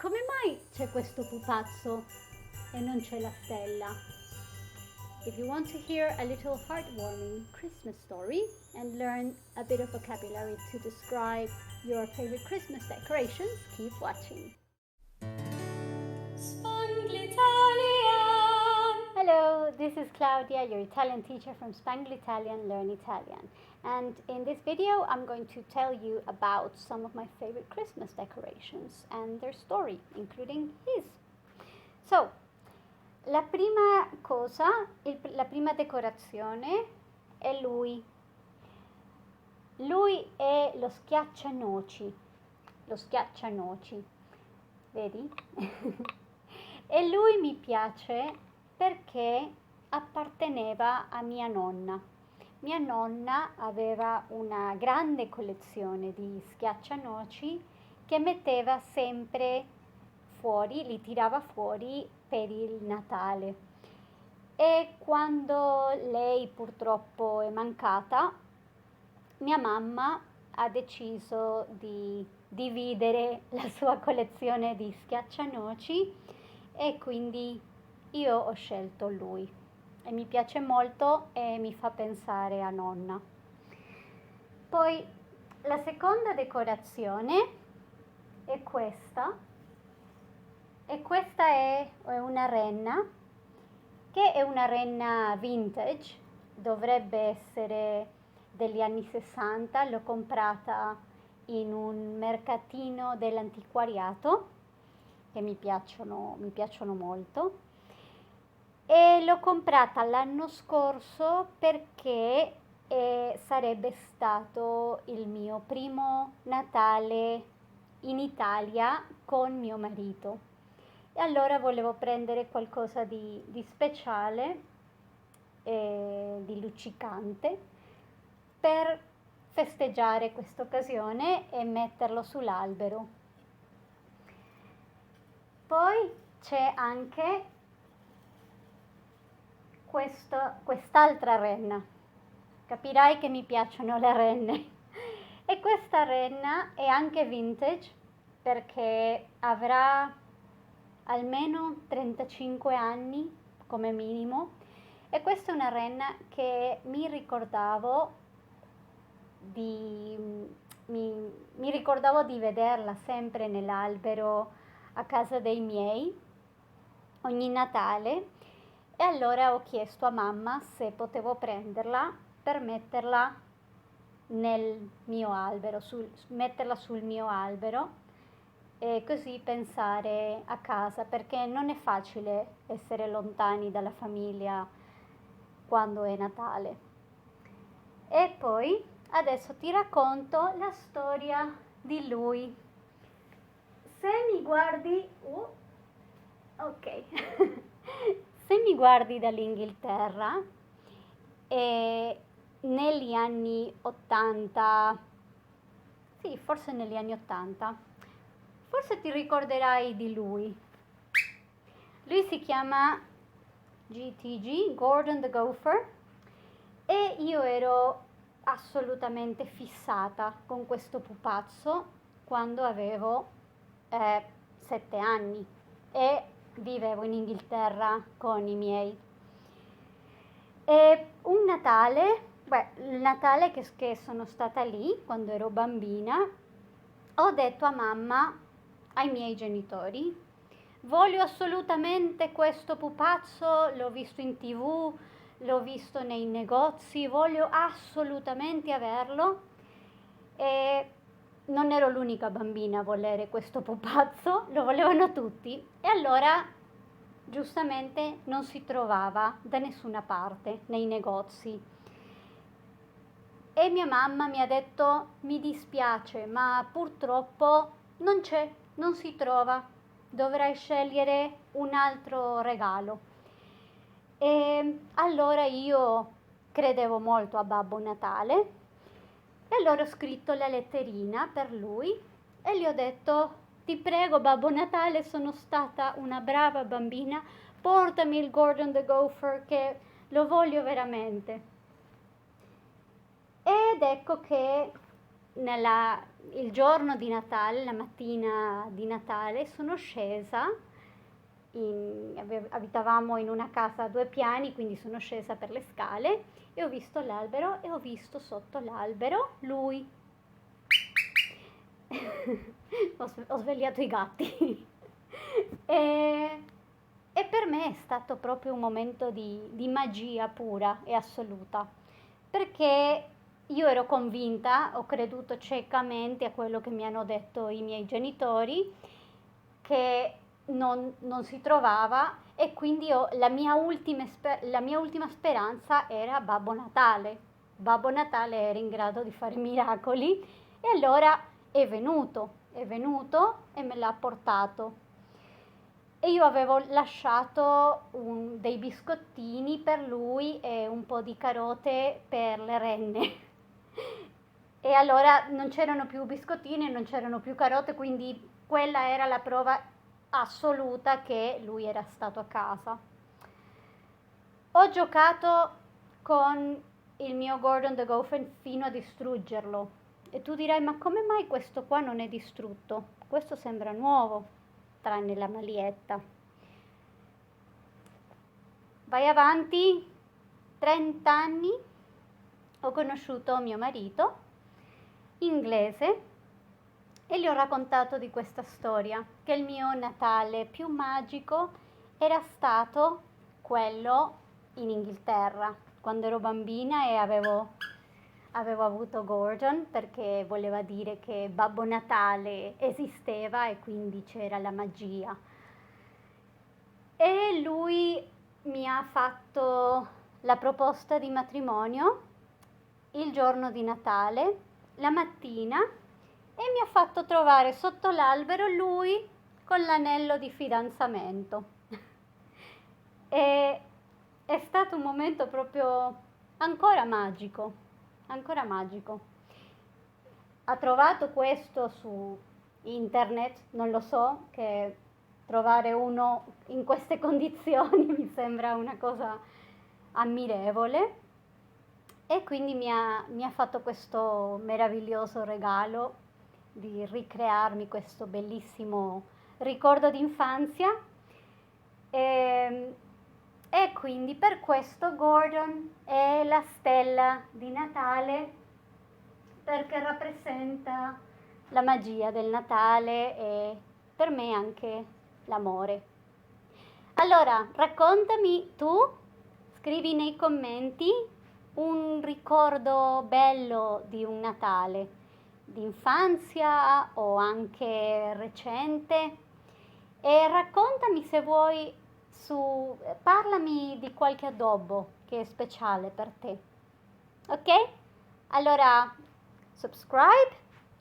come mai c'è questo pupazzo e non c'è la stella? If you want to hear a little heartwarming Christmas story and learn a bit of vocabulary to describe your favorite Christmas decorations, keep watching. Spanglitalian! Hello, this is Claudia, your Italian teacher from Spangle Italian Learn Italian. And in this video, I'm going to tell you about some of my favorite Christmas decorations and their story, including his. So, la prima cosa, la prima decorazione è lui. Lui è lo schiaccianoci, vedi? E lui mi piace perché apparteneva a mia nonna. Mia nonna aveva una grande collezione di schiaccianoci che metteva sempre fuori, li tirava fuori per il Natale. E quando lei purtroppo è mancata, mia mamma ha deciso di dividere la sua collezione di schiaccianoci e quindi io ho scelto lui e mi piace molto e mi fa pensare a nonna. Poi la seconda decorazione è questa, e questa è una renna, che è una renna vintage, dovrebbe essere degli anni 60, l'ho comprata in un mercatino dell'antiquariato che mi piacciono molto, e l'ho comprata l'anno scorso perché sarebbe stato il mio primo Natale in Italia con mio marito. E allora volevo prendere qualcosa di speciale, di luccicante, per festeggiare questa occasione e metterlo sull'albero. Poi c'è anche quest'altra renna. Capirai che mi piacciono le renne. E questa renna è anche vintage perché avrà almeno 35 anni come minimo, e questa è una renna che mi ricordavo di vederla sempre nell'albero a casa dei miei ogni Natale, e allora ho chiesto a mamma se potevo prenderla per metterla nel mio albero, metterla sul mio albero, e così pensare a casa, perché non è facile essere lontani dalla famiglia quando è Natale. E poi adesso ti racconto la storia di lui. Se mi guardi, ok, se mi guardi dall'Inghilterra, negli anni 80, sì, forse negli anni 80, forse ti ricorderai di lui. Lui si chiama GTG, Gordon the Gopher, e io ero assolutamente fissata con questo pupazzo quando avevo 7 anni e vivevo in Inghilterra con i miei. E un Natale, il Natale che sono stata lì quando ero bambina, ho detto a mamma, ai miei genitori, voglio assolutamente questo pupazzo, l'ho visto in TV, l'ho visto nei negozi, voglio assolutamente averlo. E non ero l'unica bambina a volere questo pupazzo, lo volevano tutti, e allora giustamente non si trovava da nessuna parte nei negozi. E mia mamma mi ha detto, mi dispiace, ma purtroppo non c'è, non si trova, dovrai scegliere un altro regalo. E allora io credevo molto a Babbo Natale, e allora ho scritto la letterina per lui e gli ho detto, ti prego Babbo Natale, sono stata una brava bambina, portami il Gordon the Gopher che lo voglio veramente. Ed ecco che il giorno di Natale, la mattina di Natale, sono scesa, abitavamo in una casa a 2 piani, quindi sono scesa per le scale e ho visto l'albero e ho visto sotto l'albero lui. Ho svegliato i gatti. E, e per me è stato proprio un momento di magia pura e assoluta, perché io ero convinta, ho creduto ciecamente a quello che mi hanno detto i miei genitori, che non si trovava e quindi la mia ultima speranza era Babbo Natale. Babbo Natale era in grado di fare miracoli e allora è venuto e me l'ha portato. E io avevo lasciato dei biscottini per lui e un po' di carote per le renne. E allora non c'erano più biscottini, non c'erano più carote, quindi quella era la prova assoluta che lui era stato a casa. Ho giocato con il mio Gordon the Gopher fino a distruggerlo. E tu dirai, ma come mai questo qua non è distrutto? Questo sembra nuovo, tranne la maglietta. Vai avanti, 30 anni, ho conosciuto mio marito, inglese, e gli ho raccontato di questa storia, che il mio Natale più magico era stato quello in Inghilterra, quando ero bambina e avevo avuto Gordon, perché voleva dire che Babbo Natale esisteva e quindi c'era la magia. E lui mi ha fatto la proposta di matrimonio il giorno di Natale, la mattina, e mi ha fatto trovare sotto l'albero lui con l'anello di fidanzamento. E è stato un momento proprio ancora magico, ancora magico. Ha trovato questo su internet, non lo so, che trovare uno in queste condizioni mi sembra una cosa ammirevole, e quindi mi ha fatto questo meraviglioso regalo di ricrearmi questo bellissimo ricordo d'infanzia. E, e quindi per questo Gordon è la stella di Natale, perché rappresenta la magia del Natale e per me anche l'amore. Allora, raccontami tu, scrivi nei commenti un ricordo bello di un Natale, di infanzia o anche recente, e raccontami se vuoi parlami di qualche addobbo che è speciale per te. Ok? Allora, subscribe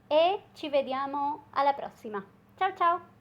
e ci vediamo alla prossima. Ciao ciao!